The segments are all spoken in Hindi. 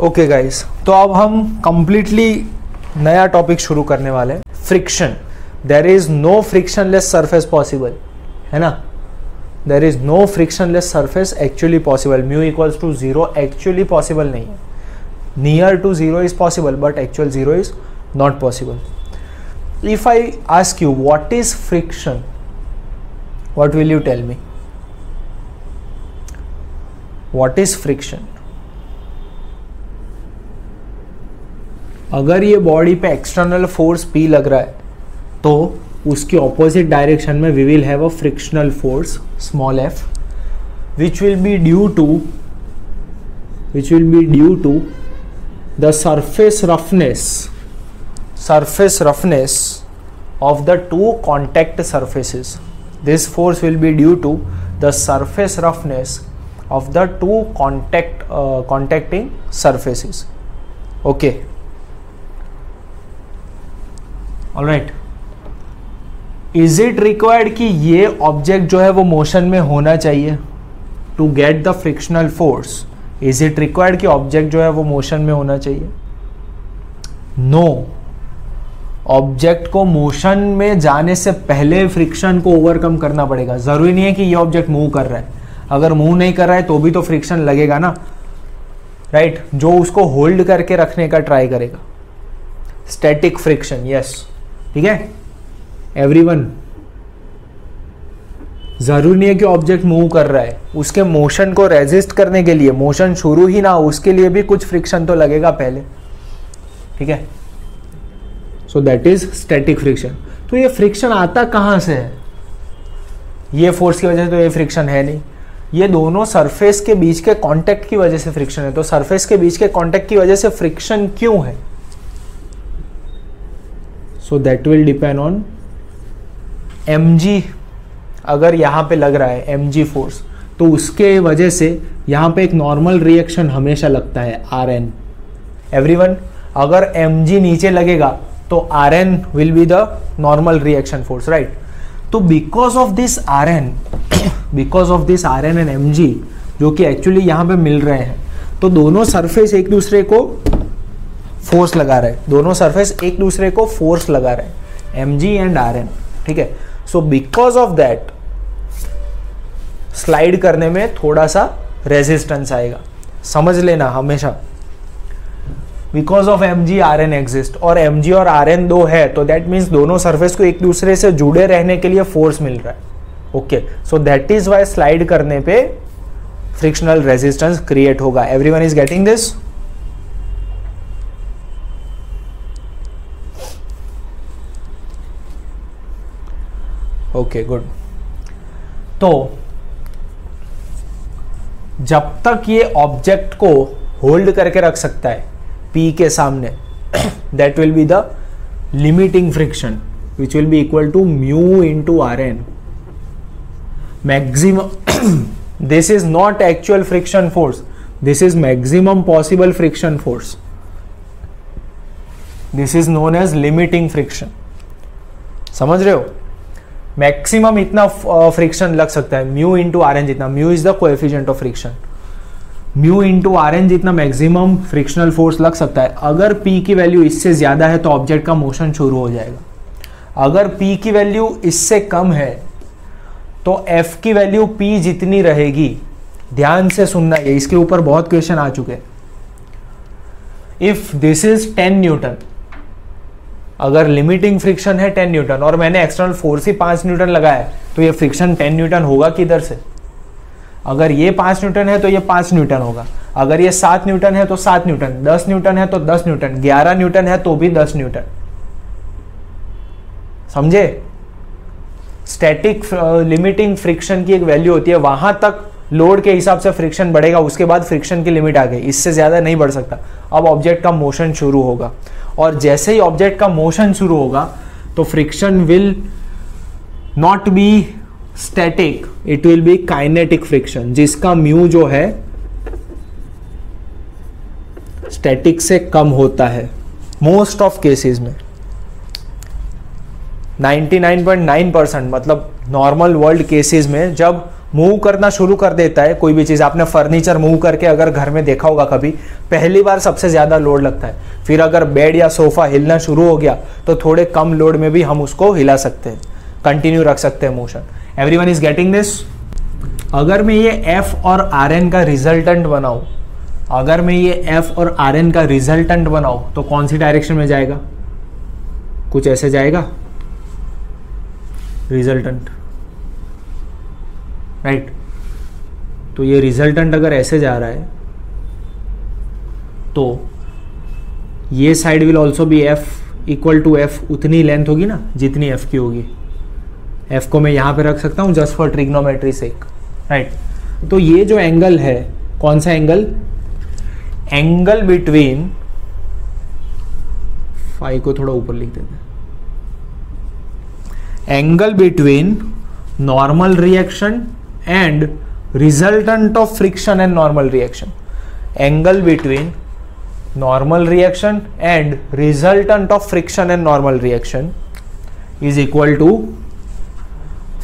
ओके गाइस, तो अब हम कंप्लीटली नया टॉपिक शुरू करने वाले हैं, friction. There is no frictionless surface possible, है ना। There is no frictionless surface actually possible. Mu equals to 0 actually possible नहीं है। Near to 0 is possible but actual 0 is not possible. If I ask you what is friction, what will you tell me? What is friction? अगर ये बॉडी पे एक्सटर्नल फोर्स P लग रहा है तो उसकी ऑपोजिट डायरेक्शन में we will have a frictional force small f which will be due to the surface roughness of the two contact surfaces. This force will be due to the surface roughness of the two contacting surfaces. Okay. All right. Is it required कि ये ऑब्जेक्ट जो है वो मोशन में होना चाहिए to get the frictional force? Is it required कि ऑब्जेक्ट जो है वो मोशन में होना चाहिए? नो। ऑब्जेक्ट को मोशन में जाने से पहले फ्रिक्शन को ओवरकम करना पड़ेगा। जरूरी नहीं है कि ये ऑब्जेक्ट मूव कर रहा है, अगर मूव नहीं कर रहा है तो भी तो फ्रिक्शन लगेगा ना, राइट? जो उसको होल्ड करके रखने का ट्राई करेगा, स्टैटिक फ्रिक्शन। यस, ठीक है एवरीवन। जरूरी नहीं है कि ऑब्जेक्ट मूव कर रहा है, उसके मोशन को रेजिस्ट करने के लिए, मोशन शुरू ही ना हो उसके लिए भी कुछ फ्रिक्शन तो लगेगा पहले, ठीक है। सो दैट इज स्टैटिक फ्रिक्शन। तो ये फ्रिक्शन आता कहां से है? ये फोर्स की वजह से तो ये फ्रिक्शन है नहीं, ये दोनों सरफेस के बीच के कांटेक्ट की वजह से फ्रिक्शन है। तो सरफेस के बीच के कांटेक्ट की वजह से फ्रिक्शन क्यों है? So that will depend on mg। अगर यहां पे लग रहा है mg फोर्स तो उसके वजह से यहां पे एक नॉर्मल रिएक्शन हमेशा लगता है Rn। एवरीवन, अगर mg नीचे लगेगा तो Rn will be the normal reaction force, right? तो because of this Rn and mg जो कि एक्चुअली यहां पे मिल रहे हैं, तो दोनों सरफेस एक दूसरे को फोर्स लगा रहे हैं, दोनों सरफेस एक दूसरे को फोर्स लगा रहे हैं, mg एंड Rn, ठीक है। So because of that slide करने में थोड़ा सा रेजिस्टेंस आएगा, समझ लेना हमेशा। Because of mg Rn exist, और mg और Rn दो है तो दैट मीन्स दोनों सरफेस को एक दूसरे से जुड़े रहने के लिए फोर्स मिल रहा है। Okay, so that is why slide करने पे फ्रिक्शनल रेजिस्टेंस क्रिएट होगा। Everyone is getting this? Okay, good. तो जब तक ये ऑब्जेक्ट को होल्ड करके रख सकता है P के सामने, that will be the limiting friction which will be equal to mu into Rn maximum. This is not actual friction force, this is maximum possible friction force. This is known as limiting friction. समझ रहे हो? मैक्सिमम इतना फ्रिक्शन लग सकता है म्यू इंटू Rn जितना। Mu is the coefficient of friction. Mu into Rn जितना मैक्सिमम फ्रिक्शनल फोर्स लग सकता है। अगर P की वैल्यू इससे ज्यादा है तो ऑब्जेक्ट का मोशन शुरू हो जाएगा। अगर P की वैल्यू इससे कम है तो F की वैल्यू P जितनी रहेगी, ध्यान से सुनना, ये इसके ऊपर बहुत क्वेश्चन आ चुके हैं। इफ दिस इज 10 न्यूटन, अगर लिमिटिंग फ्रिक्शन है 10 न्यूटन और मैंने एक्सटर्नल फोर्स ही 5 न्यूटन लगाया तो ये फ्रिक्शन 10 न्यूटन होगा किधर से? अगर ये 5 न्यूटन है तो ये 5 न्यूटन होगा, अगर ये 7 न्यूटन है तो 7 न्यूटन, 10 न्यूटन है तो 10 न्यूटन, 11 न्यूटन है तो भी 10 न्यूटन। समझे? स्टैटिक लिमिटिंग फ्रिक्शन की एक वैल्यू होती है, वहां तक लोड के हिसाब से फ्रिक्शन बढ़ेगा, उसके बाद फ्रिक्शन की लिमिट आ गई, इससे ज्यादा नहीं बढ़ सकता। अब ऑब्जेक्ट का मोशन शुरू होगा, और जैसे ही ऑब्जेक्ट का मोशन शुरू होगा तो friction will not be static, it will be kinetic friction, जिसका म्यू जो है स्टैटिक से कम होता है मोस्ट ऑफ केसेस में। 99.9% मतलब नॉर्मल वर्ल्ड केसेस में जब मूव करना शुरू कर देता है कोई भी चीज़, आपने फर्नीचर मूव करके अगर घर में देखा होगा कभी, पहली बार सबसे ज़्यादा लोड लगता है, फिर अगर बेड या सोफा हिलना शुरू हो गया तो थोड़े कम लोड में भी हम उसको हिला सकते हैं, कंटिन्यू रख सकते हैं motion. Everyone is getting this? अगर मैं ये एफ और आर एन का रिजल्टेंट बनाऊं, अगर मैं ये एफ और आर एन का रिजल्टेंट बनाऊं तो कौन सी डायरेक्शन में जाएगा? कुछ ऐसे जाएगा रिजल्टेंट, राइट? तो ये रिजल्टेंट अगर ऐसे जा रहा है तो ये side will also be f equal to f, उतनी लेंथ होगी ना जितनी एफ की होगी। एफ को मैं यहां पे रख सकता हूं just for trigonometry sec, right? तो ये जो एंगल है, कौन सा एंगल? एंगल बिटवीन, फाई को थोड़ा ऊपर लिख देते हैं, angle between normal reaction and resultant of friction and normal reaction. Angle between normal reaction and resultant of friction and normal reaction is equal to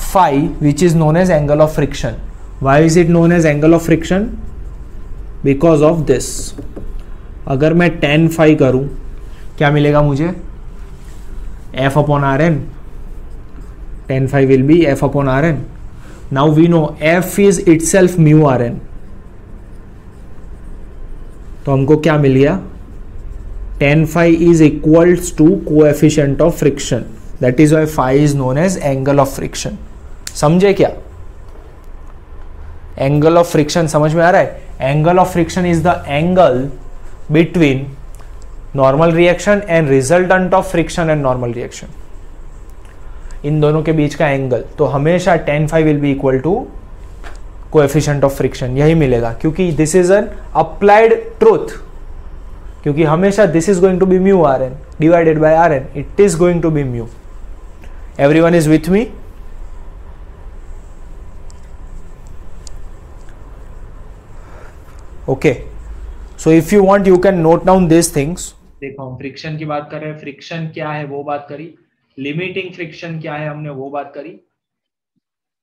phi, which is known as angle of friction. Why is it known as angle of friction? Because of this. अगर मैं tan phi करूं, क्या मिलेगा मुझे? F upon Rn. Tan phi will be F upon Rn. Now we know F is itself mu Rn. तो हमको क्या मिल गया? Tan phi is equals to coefficient of friction. That is why phi is known as angle of friction. समझे क्या? Angle of friction समझ में आ रहा है? Angle of friction is the angle between normal reaction and resultant of friction and normal reaction. इन दोनों के बीच का एंगल, तो हमेशा tan phi will be equal to coefficient of friction, यही मिलेगा, क्योंकि this is an applied truth, क्योंकि हमेशा this is going to be mu r n divided by r n, it is going to be mu. Everyone is with me? Okay, so if you want you can note down this things. देखो हम फ्रिक्शन की बात कर रहे हैं, फ्रिक्शन क्या है वो बात करी, लिमिटिंग फ्रिक्शन क्या है हमने वो बात करी,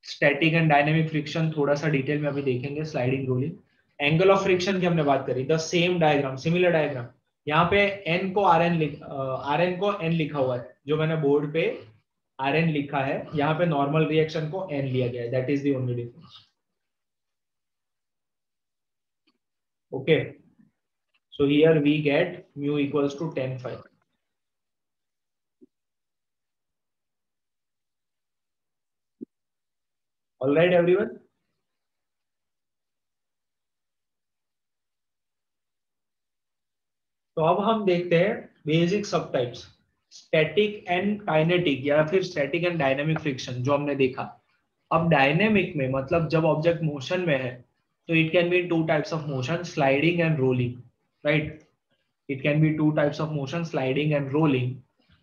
स्टैटिक एंड डायनेमिक फ्रिक्शन थोड़ा सा डिटेल में अभी देखेंगे, sliding rolling. Angle of friction की हमने बात करी, the same diagram, similar diagram. यहाँ पे एन को आर एन को एन लिखा हुआ है, जो मैंने बोर्ड पे आर एन लिखा है, यहाँ पे नॉर्मल रिएक्शन को एन लिया गया है, that is the only difference. Okay, so here we get mu equals to tan phi. All right, everyone. तो अब हम देखते हैं बेसिक सब टाइप्स, स्टैटिक एंड काइनेटिक या फिर स्टैटिक एंड डायनेमिक फ्रिक्शन जो हमने देखा। अब डायनेमिक में मतलब जब ऑब्जेक्ट मोशन में है तो it can be two types of motion, sliding and rolling, right? It can be two types of motion, sliding and rolling.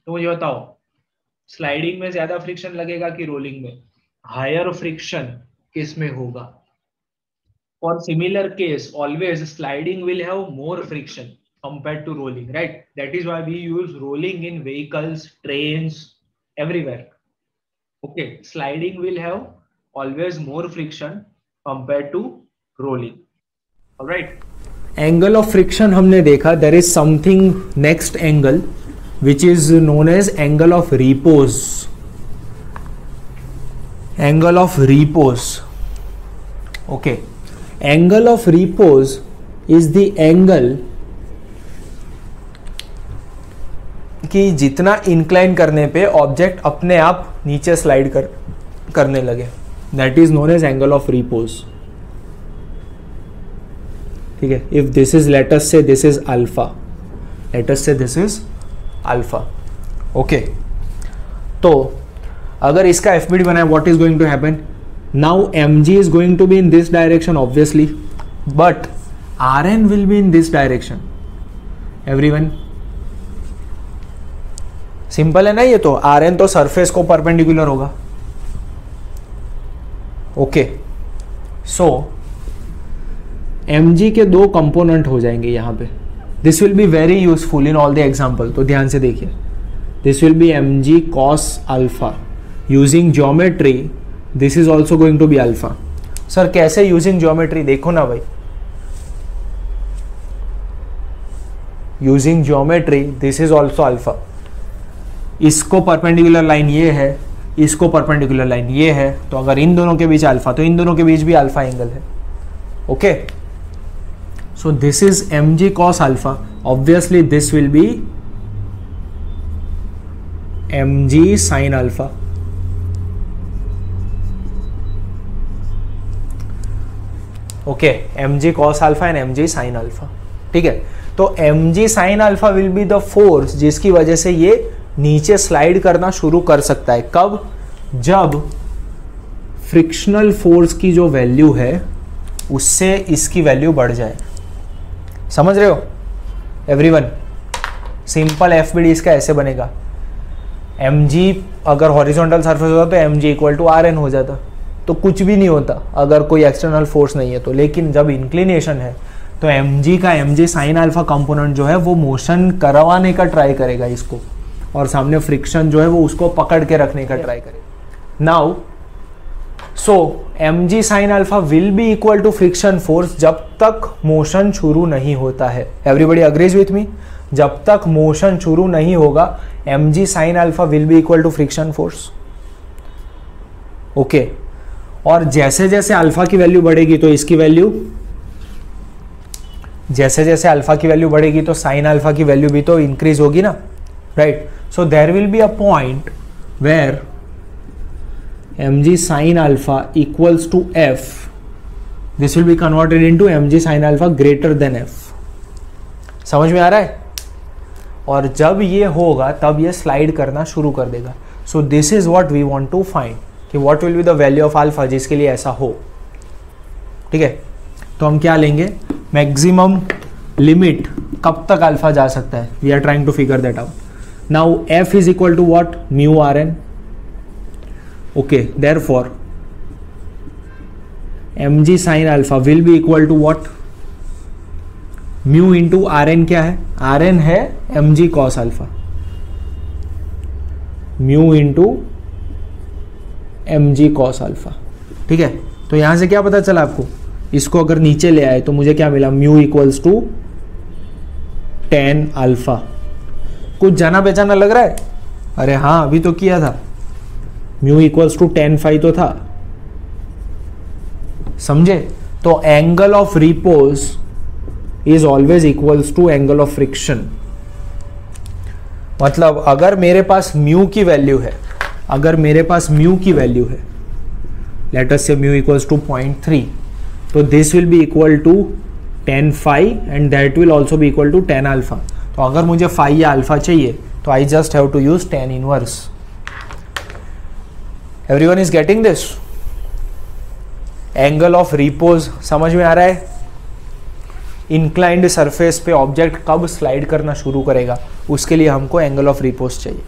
तो मुझे बताओ, स्लाइडिंग में ज्यादा फ्रिक्शन लगेगा कि रोलिंग में? हायर फ्रिक्शन किस में होगा? For similar case, always sliding will have more friction compared to rolling, right? That is why we use rolling in vehicles, trains, everywhere. Okay, sliding will have always more friction compared to rolling. All right. Angle of friction हमने देखा. There is something next angle which is known as angle of repose. Angle of repose. Okay. Angle of repose is the angle कि जितना इंक्लाइन करने पे ऑब्जेक्ट अपने आप नीचे स्लाइड करने लगे, that is known as angle of repose. ठीक है, if this is let's say this is alpha, let's say this is alpha. Okay, तो अगर इसका एफ बी डी बनाए, what is going to happen? Now mg is going to be in this direction obviously, but Rn will be in this direction. Everyone, simple है ना ये? तो Rn तो सरफेस को परपेंडिकुलर होगा। ओके, सो mg के दो कंपोनेंट हो जाएंगे यहाँ पे। This will be very useful in all the example, तो ध्यान से देखिए। This will B mg cos alpha. Using geometry, this is also going to be alpha. Sir कैसे? Using geometry. देखो ना भाई, using geometry, this is also alpha. इसको परपेंडिकुलर लाइन ये है, इसको परपेंडिकुलर लाइन ये है, तो अगर इन दोनों के बीच अल्फा, तो इन दोनों के बीच भी अल्फा एंगल है। Okay, so this is mg cos alpha, obviously this will B mg sin alpha. Okay, mg cos alpha and mg sin alpha. ठीक है, तो mg sin alpha will be the force जिसकी वजह से ये नीचे स्लाइड करना शुरू कर सकता है। कब? जब फ्रिक्शनल फोर्स की जो वैल्यू है उससे इसकी वैल्यू बढ़ जाए। समझ रहे हो एवरीवन? सिंपल FBD इसका ऐसे बनेगा, mg अगर हॉरिजॉन्टल सरफेस होता तो mg इक्वल टू Rn हो जाता, तो कुछ भी नहीं होता अगर कोई एक्सटर्नल फोर्स नहीं है तो। लेकिन जब इंक्लिनेशन है तो mg का mg साइन अल्फा कंपोनेंट जो है वो मोशन करवाने का ट्राई करेगा इसको, और सामने फ्रिक्शन जो है वो उसको पकड़ के रखने का ट्राई करेगा। Now so mg sine alpha will be equal to friction force जब तक मोशन शुरू नहीं होता है। Everybody agrees with me? जब तक मोशन शुरू नहीं होगा mg sine alpha will be equal to friction force. Okay, और जैसे जैसे अल्फा की वैल्यू बढ़ेगी तो इसकी वैल्यू, जैसे जैसे अल्फा की वैल्यू बढ़ेगी तो साइन अल्फा की वैल्यू भी तो इंक्रीज होगी ना, right? So there will be a point where mg sin alpha equals to f, this will be converted into mg sin alpha greater than f। समझ में आ रहा है? और जब ये होगा तब ये स्लाइड करना शुरू कर देगा। So this is what we want to find कि what will be the value of alpha जिसके लिए ऐसा हो। ठीक है, तो हम क्या लेंगे? मैक्सिमम लिमिट कब तक अल्फा जा सकता है, we are trying to figure that out. Now f is equal to what? Mu Rn। okay, therefore mg sin alpha will be equal to what? mu into Rn क्या है? Rn है mg cos alpha, mu into mg cos alpha। ठीक है, तो यहां से क्या पता चला आपको? इसको अगर नीचे ले आए तो मुझे क्या मिला? mu इक्वल्स टू tan अल्फा। कुछ जाना पहचाना लग रहा है? अरे हाँ, अभी तो किया था, mu equals to tan phi तो था, समझे? तो angle of repose is always equals to angle of friction. मतलब अगर मेरे पास म्यू की वैल्यू है, अगर मेरे पास म्यू की वैल्यू है, let us say mu equals to 0.3, तो this will be equal to tan phi and that will also be equal to tan alpha. तो अगर मुझे फाई या अल्फा चाहिए तो I just have to use tan inverse. Everyone is getting this? Angle of repose समझ में आ रहा है? इंक्लाइंड सरफेस पे ऑब्जेक्ट कब स्लाइड करना शुरू करेगा उसके लिए हमको एंगल ऑफ रिपोज चाहिए।